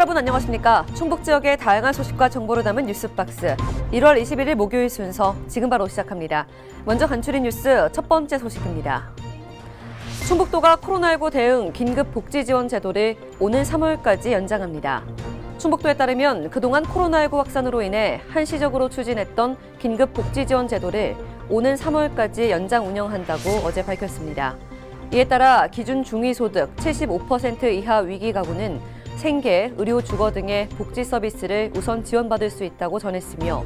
여러분 안녕하십니까? 충북 지역의 다양한 소식과 정보를 담은 뉴스박스 1월 21일 목요일 순서 지금 바로 시작합니다. 먼저 간추린 뉴스 첫 번째 소식입니다. 충북도가 코로나19 대응 긴급 복지 지원 제도를 오는 3월까지 연장합니다. 충북도에 따르면 그동안 코로나19 확산으로 인해 한시적으로 추진했던 긴급 복지 지원 제도를 오는 3월까지 연장 운영한다고 어제 밝혔습니다. 이에 따라 기준 중위소득 75% 이하 위기 가구는 생계, 의료, 주거 등의 복지 서비스를 우선 지원받을 수 있다고 전했으며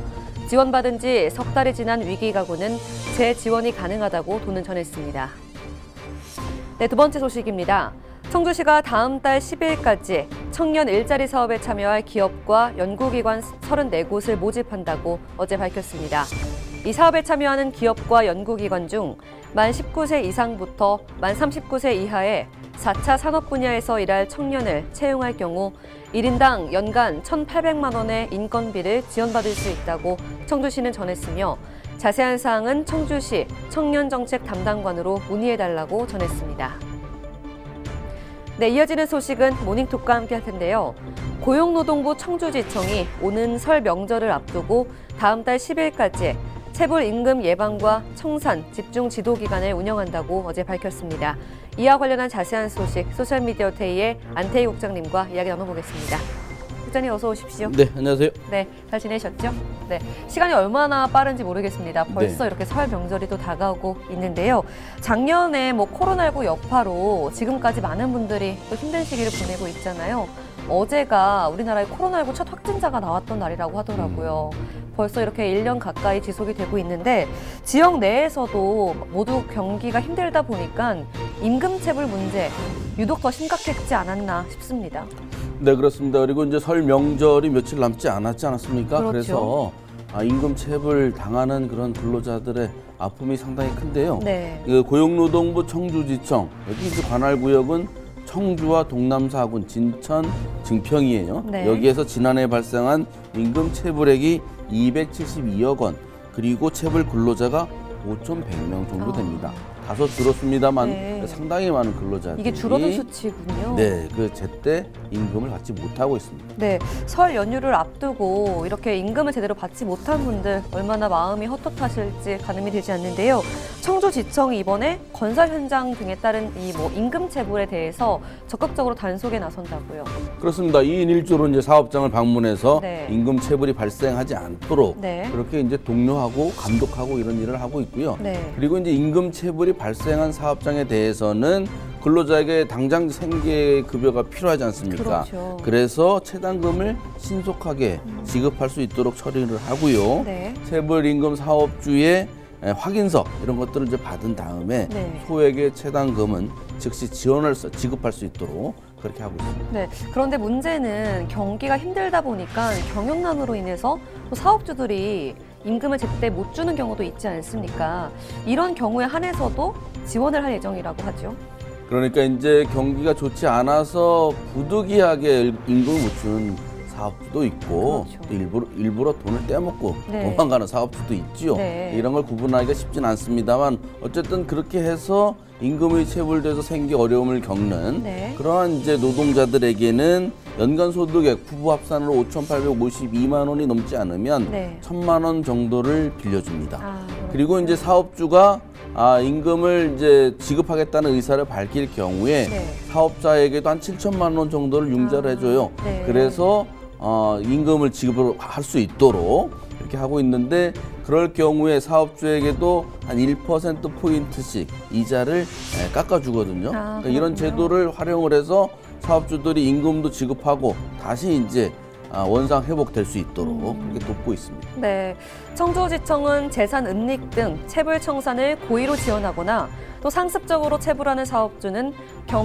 지원받은 지 석 달이 지난 위기 가구는 재지원이 가능하다고 도는 전했습니다. 네, 두 번째 소식입니다. 청주시가 다음 달 10일까지 청년 일자리 사업에 참여할 기업과 연구기관 34곳을 모집한다고 어제 밝혔습니다. 이 사업에 참여하는 기업과 연구기관 중 만 19세 이상부터 만 39세 이하의 4차 산업 분야에서 일할 청년을 채용할 경우 1인당 연간 1,800만 원의 인건비를 지원받을 수 있다고 청주시는 전했으며 자세한 사항은 청주시 청년정책 담당관으로 문의해달라고 전했습니다. 네, 이어지는 소식은 모닝톡과 함께 할 텐데요. 고용노동부 청주지청이 오는 설 명절을 앞두고 다음 달 10일까지 체불 임금 예방과 청산 집중 지도 기간을 운영한다고 어제 밝혔습니다. 이와 관련한 자세한 소식 소셜미디어 데이의 안태희 국장님과 이야기 나눠보겠습니다. 국장님 어서 오십시오. 네, 안녕하세요. 네, 잘 지내셨죠? 네, 시간이 얼마나 빠른지 모르겠습니다. 벌써 이렇게 설 명절이 또 다가오고 있는데요. 작년에 코로나19 여파로 지금까지 많은 분들이 또 힘든 시기를 보내고 있잖아요. 어제가 우리나라에 코로나19 첫 확진자가 나왔던 날이라고 하더라고요. 벌써 이렇게 1년 가까이 지속이 되고 있는데 지역 내에서도 모두 경기가 힘들다 보니까 임금체불 문제 유독 더 심각했지 않았나 싶습니다. 네, 그렇습니다. 그리고 이제 설 명절이 며칠 남지 않았지 않았습니까? 그렇죠. 그래서 임금체불 당하는 그런 근로자들의 아픔이 상당히 큰데요. 네. 고용노동부 청주지청 여기 이제 관할 구역은 청주와 동남 4군, 진천, 증평이에요. 네. 여기에서 지난해 발생한 임금체불액이 272억 원, 그리고 체불 근로자가 5,100명 정도 됩니다. 다소 줄었습니다만 네. 상당히 많은 근로자들이 이게 줄어든 수치군요. 네, 그 제때 임금을 받지 못하고 있습니다. 네, 설 연휴를 앞두고 이렇게 임금을 제대로 받지 못한 분들 얼마나 마음이 헛헛하실지 가늠이 되지 않는데요. 청주지청이 이번에 건설 현장 등에 따른 이 임금 체불에 대해서 적극적으로 단속에 나선다고요. 그렇습니다. 2인 1조로 이제 사업장을 방문해서 네. 임금 체불이 발생하지 않도록 네. 그렇게 이제 독려하고 감독하고 이런 일을 하고 있고요. 네. 그리고 이제 임금 체불이 발생한 사업장에 대해서는 근로자에게 당장 생계급여가 필요하지 않습니까? 그렇죠. 그래서 체당금을 신속하게 지급할 수 있도록 처리를 하고요. 네. 체불 임금 사업주의 확인서 이런 것들을 이제 받은 다음에 네. 소액의 체당금은 즉시 지급할 수 있도록 그렇게 하고 있습니다. 네, 그런데 문제는 경기가 힘들다 보니까 경영난으로 인해서 또 사업주들이 임금을 제때 못 주는 경우도 있지 않습니까? 이런 경우에 한해서도 지원을 할 예정이라고 하죠. 그러니까 이제 경기가 좋지 않아서 부득이하게 임금을 못 주는 사업주도 있고 그렇죠. 또 일부러 돈을 떼먹고 네. 도망가는 사업주도 있지요. 네. 이런 걸 구분하기가 쉽진 않습니다만 어쨌든 그렇게 해서 임금이 체불돼서 생기 어려움을 겪는 네. 그러한 이제 노동자들에게는 연간 소득액 부부 합산으로 5,852만 원이 넘지 않으면 네. 1,000만 원 정도를 빌려줍니다. 그리고 그렇군요. 이제 사업주가 임금을 이제 지급하겠다는 의사를 밝힐 경우에 네. 사업자에게도 한 7천만 원 정도를 융자를 해줘요. 네. 그래서 임금을 지급을 할 수 있도록 이렇게 하고 있는데 그럴 경우에 사업주에게도 한 1%포인트씩 이자를 깎아주거든요. 그러니까 이런 제도를 활용을 해서 사업주들이 임금도 지급하고 다시 이제 원상 회복될 수 있도록 그렇게 돕고 있습니다. 네, 청주지청은 재산 은닉 등 체불 청산을 고의로 지원하거나 또 상습적으로 체불하는 사업주는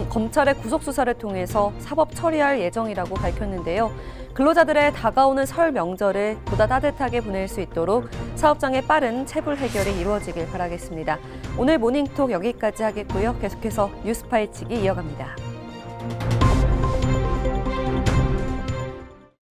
검찰의 구속 수사를 통해서 사법 처리할 예정이라고 밝혔는데요. 근로자들의 다가오는 설 명절을 보다 따뜻하게 보낼 수 있도록 사업장의 빠른 체불 해결이 이루어지길 바라겠습니다. 오늘 모닝톡 여기까지 하겠고요. 계속해서 뉴스 파헤치기 이어갑니다.